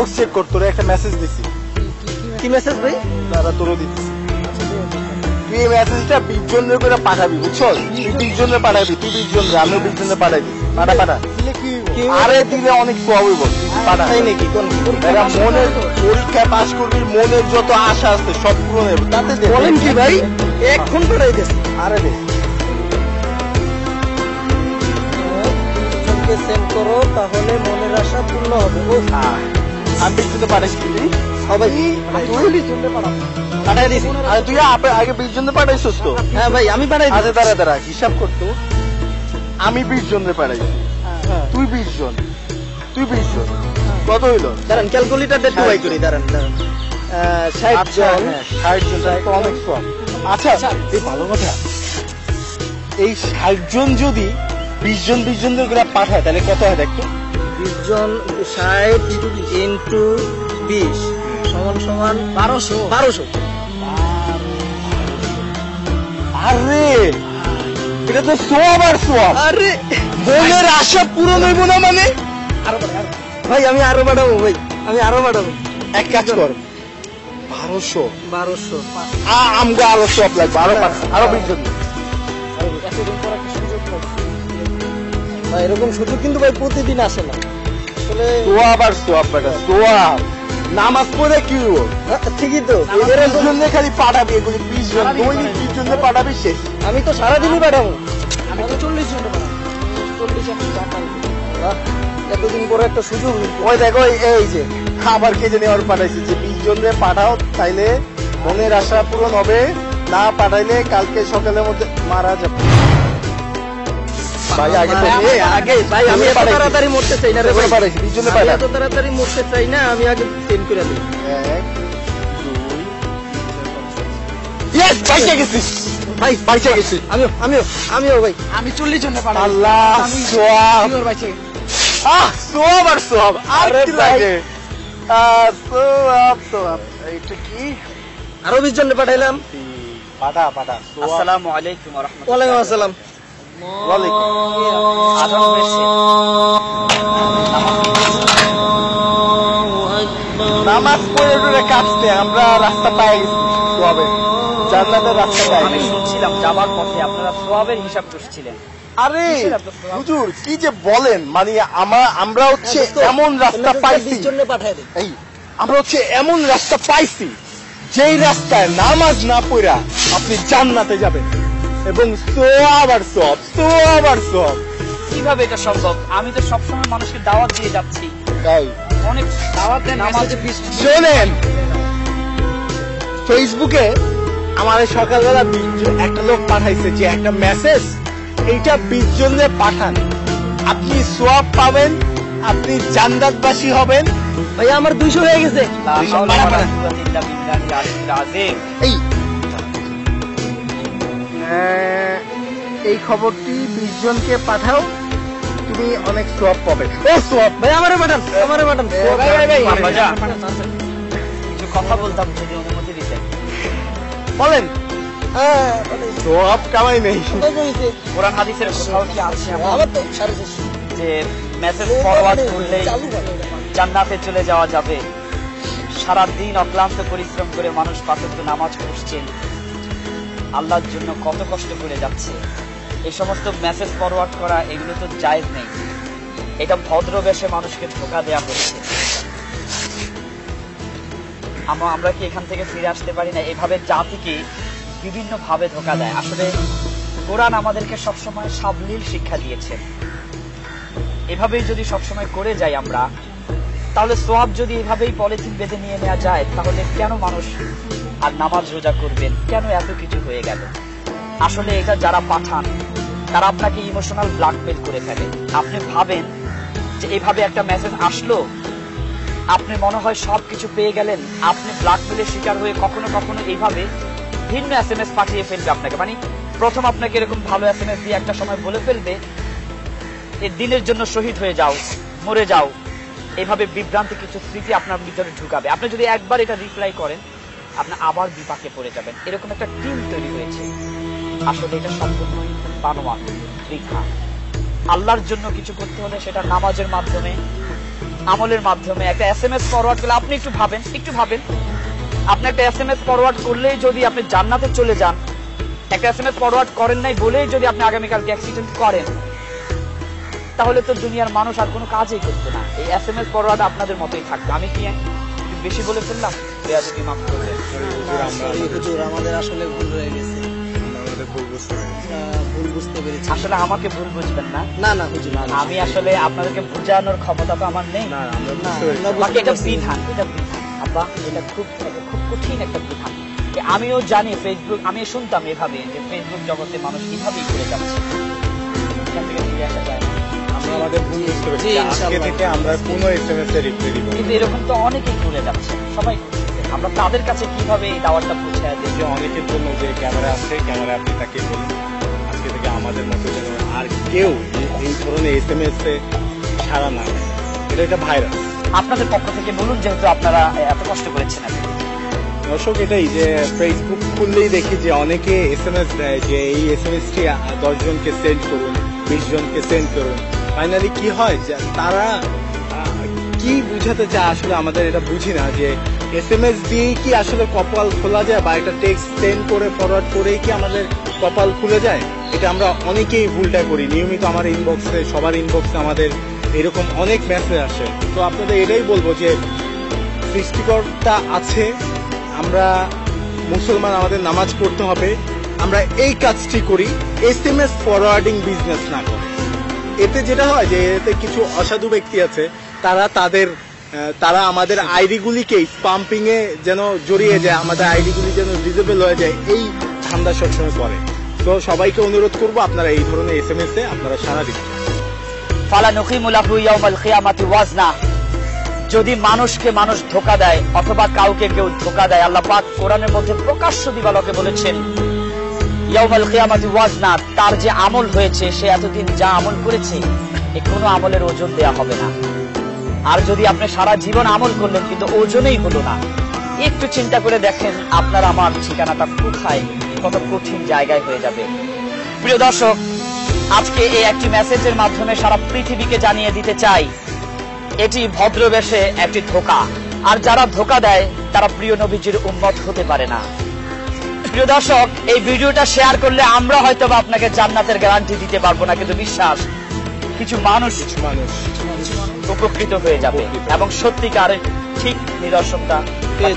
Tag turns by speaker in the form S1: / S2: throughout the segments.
S1: Inbox check কর, তোরে একটা মেসেজ দিছি।
S2: কি মেসেজ ভাই?
S1: দাদা তোরও দিচ্ছি। তুই এই মেসেজটা 20 জনের করে পাঠাবি, বুঝছো? তুই 20 জনের পাঠাবি, তুই 20 জনের, আমিও 20 জনের পাঠাই দিচ্ছি। পাঠা আরে দিলে অনেক প্রভাবই বল পাঠা।
S2: তাই নাকি? কোন
S1: মনের পরীক্ষায় পাস করবি, মনের যত আশা আছে সব পূরণ হবে। তাতে
S2: বলেন কি ভাই? এখন পাঠাই দিস।
S1: আরে দে
S2: সেন্ড করো, তাহলে মনের আশা পূর্ণ হবে। ও
S1: আমি বিদ্যুতে পাঠাইছি
S2: সবাই পাঠাই দিছি।
S1: আরে তুই আগে 20 জনের পাঠাইছিস তো?
S2: হ্যাঁ ভাই আমি পাঠাই দিছি।
S1: আরে দাঁড়া দাঁড়া হিসাব করতো, আমি 20 জনের পাঠাইছি, তুই 20 জন, তুই 20 জন, কত হইলো?
S2: দাঁড়ান ক্যালকুলেটরটা একটু বাই করি। দাঁড়ান 60 জন।
S1: 60 জন তো অনেক কম। আচ্ছা এই ভালো কথা, এই 60 জন যদি 20 জন 20 জন করে পাঠায় তাহলে কত হয় দেখতো?
S2: 20 জন 60 ইন্টু 20 সমান সমান 1200।
S1: আরে এটা তো সব আর সব।
S2: আরে
S1: মনের আশা পূরণ হইব না মানে?
S2: ভাই আমি আরো বাড়াবো ভাই, আমি আরো বাড়াবো।
S1: এক কাজ কর, 1200
S2: 1200
S1: আমগো আরো সব লাগবে, আরো 20 জন।
S2: এরকম সুযোগ কিন্তু ভাই প্রতিদিন আসে না আসলে।
S1: সোয়াব আর সোয়াব বেটা, সোয়াব। নামাজ পড়ে কি হইব?
S2: ঠিকই তো,
S1: এর জন্য খালি পাঠাবি এগুলি 20 জন, দৈনিক 20 জনে পাঠাবি শেষ।
S2: আমি তো সারাদিনই পাঠাবো।
S3: আমি তো 40 জন পাঠাবো। 40 জন
S2: এতদিন পরে একটা সুযোগ।
S1: ওই দেখো এই যে আবার কে জানি আর পাঠাইছি যে 20 জনে পাঠাও, তাইলে মনের আশা পূরণ হবে, না পাঠাইলে কালকে সকালের মধ্যে মারা যাবে। ভাই আগে তো
S2: আগে ভাই আমি এত তাড়াতাড়ি মরতে চাই না রে ভাই।
S1: পাঠাইছি 20 জনে
S2: আমি
S1: পাঠা।
S2: এত তাড়াতাড়ি মরতে চাই না, আমি আগে সেন্ড করে দিই।
S1: 1 2 ইয়েস বাইচে গেছিস ভাই, বাইচে গেছিস।
S2: আমিও ভাই।
S3: আমি 40 জন পাঠাবো।
S1: আল্লাহ সোয়াব,
S3: শিওর ভাই চেক।
S1: সোয়াব আর সোয়াব, আর কি লাগে? সোয়াব এইটা কি?
S2: আরো 20 জন পাঠাইলাম।
S1: পাঠা সোয়াব।
S3: আসসালামু আলাইকুম ওয়া রাহমাতুল্লাহ।
S2: ওয়ালাইকুম আসসালাম।
S1: ওয়ালাইকুম।
S3: আদান হয়েছে।
S1: নামাজ পড়ে টড়ে কাঁপছে, আমরা রাস্তা পাই গেছি সোয়াবে, জান্নাতের রাস্তা পাই
S3: আমি
S1: গেছি।
S3: শুনছিলাম যাবার পথে আপনারা সোয়াবের হিসাব করছিলেন।
S1: আরে হুজুর কি যে বলেন, মানে আমরা হচ্ছে এমন রাস্তা পাইছি,
S2: 20 জন পাঠাই দিই।
S1: এই আমরা হচ্ছে এমন রাস্তা পাইছি যেই রাস্তায় নামাজ না পড়া আপনি জান্নাতে যাবেন, এবং সোয়াব আর সব, সোয়াব আর সব।
S3: কিভাবে এটা সম্ভব? আমি তো সবসময় মানুষকে দাওয়াত দিয়ে যাচ্ছি,
S1: তাই
S3: অনেক দাওয়াত দেন। নামাজে
S1: শোনেন, ফেসবুকে আমার সকালবেলা একটা লোক পাঠাইছে যে একটা মেসেজ, এইটা 20 জনে পাঠান, আপনি সোয়াব পাবেন, আপনি জান্নাতবাসী হবেন।
S2: ভাই আমার 200 হয়ে গেছে।
S1: এই এই খবরটি 20 জনকে পাঠাও, তুমি অনেক সোয়াব পাবে। ও সোয়াব
S2: ভাই আমারে পাঠান।
S3: কিছু কথা বলতাম যদি অনুমতি দিতেন।
S1: বলেন। সোয়াব কামাই নেই।
S3: কোরআন হাদিসের কোথাও কি আছে
S2: আমার তো 650
S3: যে মেসেজ ফরওয়ার্ড করলে জান্নাতে চলে যাওয়া যাবে? সারাদিন অক্লান্ত পরিশ্রম করে মানুষ 5 ওয়াক্ত নামাজ পড়ছেন, আল্লাহর জন্য কত কষ্ট করে যাচ্ছে। এই সমস্ত মেসেজ ফরওয়ার্ড করা এগুলো তো জায়েজ নেই। এটা ভদ্রবেশে মানুষকে ধোঁকা দেয়া হচ্ছে। আমরা কি এখান থেকে ফিরে আসতে পারি না? এভাবে জাতিকে বিভিন্ন ভাবে ধোঁকা দেয়। আসলে কোরআন আমাদেরকে সবসময় সাবলীল শিক্ষা দিয়েছে। এভাবেই যদি সবসময় করে যাই আমরা, তাহলে সোয়াব যদি এভাবেই পলিথিন বেঁধে নিয়ে নেওয়া যায়, তাহলে কেন মানুষ আর নামাজ রোজা করবেন? কেন এত কিছু হয়ে গেল? আসলে এটা যারা পাঠান তারা আপনাকে ইমোশনাল ব্ল্যাকমেল করে ফেলে। আপনি ভাবেন যে এইভাবে একটা মেসেজ আসলো, আপনি মনে হয় সবকিছু পেয়ে গেলেন, আপনি ব্ল্যাকমেলের শিকার হয়ে কখনো কখনো এইভাবে ভিন্ন SMS পাঠিয়ে ফেলবে আপনাকে। মানে প্রথম আপনাকে এরকম ভালো SMS দিয়ে একটা সময় বলে ফেলবে এই দিনের জন্য শহীদ হয়ে যাও, মরে যাও। এইভাবে বিভ্রান্তি কিছু স্মৃতি আপনার ভিতরে ঢুকাবে। আপনি যদি একবার এটা রিপ্লাই করেন, আপনি আবার বিপাকে পড়ে যাবেন। এরকম একটা টিম তৈরি হয়েছে। আসলে এটা সম্পূর্ণই বানোয়াট, বৃথা। আল্লাহর জন্য কিছু করতে হলে সেটা নামাজের মাধ্যমে, আমলের মাধ্যমে একটা SMS ফরওয়ার্ড করলে, আপনি একটু ভাবেন, আপনি একটা SMS ফরওয়ার্ড করলেই যদি আপনি জান্নাতে চলে যান, একটা SMS ফরওয়ার্ড করেন নাই বলেই যদি আপনি আগামীকালকে অ্যাক্সিডেন্ট করেন, তাহলে তো দুনিয়ার মানুষ আর কোনো কাজই করতো না। এই SMS ফরওয়ার্ড আপনাদের মতোই থাকতো। আমি কি একটু বেশি বলে ফেললাম? বেয়াদবি মাফ করবেন।
S2: সরি হুজুর, আমাদের আসলে ভুল হয়ে গেছে, ভুল বুঝতে পেরেছি।
S3: আসলে আমাকে ভুল বুঝবেন না।
S2: না না হুজুর, না,
S3: আমি আসলে আপনাদেরকে বোঝানোর ক্ষমতা তো আমার নেই। বাকি এটা বিধান, আব্বা, এটা খুব কঠিন একটা বিধান। আমিও জানি ফেসবুক, আমি শুনতাম এভাবে যে ফেসবুক জগতে মানুষ কিভাবেই ঘুরে যাচ্ছে, এখান থেকে ফিরে আসা যায় না।
S1: আমরা আমাদের ভুল বুঝতে পেরেছি। আজকে থেকে আমরা কোনো SMS এর রিপ্লাই দিব না।
S3: কিন্তু এরকম তো অনেকেই ঘুরে যাচ্ছে, সবাই ঘুরছে। আমরা তাদের কাছে কিভাবে এই দাওয়াতটা পৌঁছে দিই?
S1: যে অনেকের জন্য যে ক্যামেরা আছে, ক্যামেরা আপনি তাকে বলুন আজকে থেকে আমাদের মতো যেন আর কেউ এই ধরনের SMS এ সাড়া না দেয়। এটা একটা ভাইরাস।
S3: আপনাদের পক্ষ থেকে বলুন, যেহেতু আপনারা এত কষ্ট করেছেন।
S1: দর্শক, এটাই যে ফেসবুক খুললেই দেখি যে অনেকে SMS দেয় যে এই SMS-টি 10 জনকে সেন্ড করুন, 20 জনকে সেন্ড করুন। ফাইনালি কি হয় যে তারা কি বুঝাতে চায় আসলে আমাদের এটা বুঝি না, যে SMS দিয়েই কি আসলে কপাল খোলা যায়, বা একটা টেক্সট সেন্ড করে ফরওয়ার্ড করেই কি আমাদের কপাল খুলে যায়? এটা আমরা অনেকেই ভুলটা করি। নিয়মিত আমার ইনবক্সে, সবার ইনবক্সে আমাদের এরকম অনেক মেসেজ আসে। তো আপনাদের এটাই বলবো যে সৃষ্টিকর্তা আছে, আমরা মুসলমান, আমাদের নামাজ পড়তে হবে, আমরা এই কাজটি করি, SMS ফরওয়ার্ডিং বিজনেস না করে। এতে যেটা হয় যে এতে কিছু অসাধু ব্যক্তি আছে, তারা আমাদের আইডিগুলিকে স্পাম্পিং এ যেন জড়িয়ে যায়, আমাদের আইডিগুলি যেন ডিজেবল হয়ে যায়, এই ধান্দা সবসময় করে। তো সবাইকে অনুরোধ করবো আপনারা এই ধরনের SMS এ আপনারা সাড়া দিন।
S3: ফালা নুকিমু লাহু ইয়াউমাল কিয়ামাতি ওয়াজনা। যদি মানুষকে মানুষ ধোঁকা দেয় অথবা কাউকে কেউ ধোঁকা দেয়, আল্লাহ পাক কোরআনের মধ্যে প্রকাশ্য দিবালোকে বলেছেন ইয়াউমাল কিয়ামাতি ওয়াজনা, তার যে আমল হয়েছে, সে এতদিন যা আমল করেছে এ কোনো আমলের ওজন দেয়া হবে না। আর যদি আপনি সারা জীবন আমল করলেন কিন্তু ওজনেই হলো না, একটু চিন্তা করে দেখেন আপনার আমার ঠিকানাটা কোথায়, কত কঠিন জায়গায় হয়ে যাবে। প্রিয় দর্শক, আজকে এই একটি মেসেজের মাধ্যমে সারা পৃথিবীকে জানিয়ে দিতে চাই, এটি ভদ্রবেশে একটি ধোঁকা। আর যারা ধোঁকা দেয় তারা প্রিয় নবীজির উম্মত হতে পারে না। প্রিয় দর্শক, এই ভিডিওটা শেয়ার করলে আমরা হয়তো বা আপনাকে জান্নাতের গ্যারান্টি দিতে পারবো না, কিন্তু বিশ্বাস কিছু মানুষ উপকৃত হয়ে যাবে এবং সত্যিকারের ঠিক নিদর্শনটা,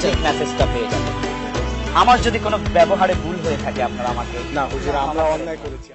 S3: ঠিক মেসেজটা পেয়ে যাবে। আমার যদি কোনো ব্যবহারে ভুল হয়ে থাকে আপনারা আমাকে
S1: না হুজুর, আমরা অন্যায় করেছি।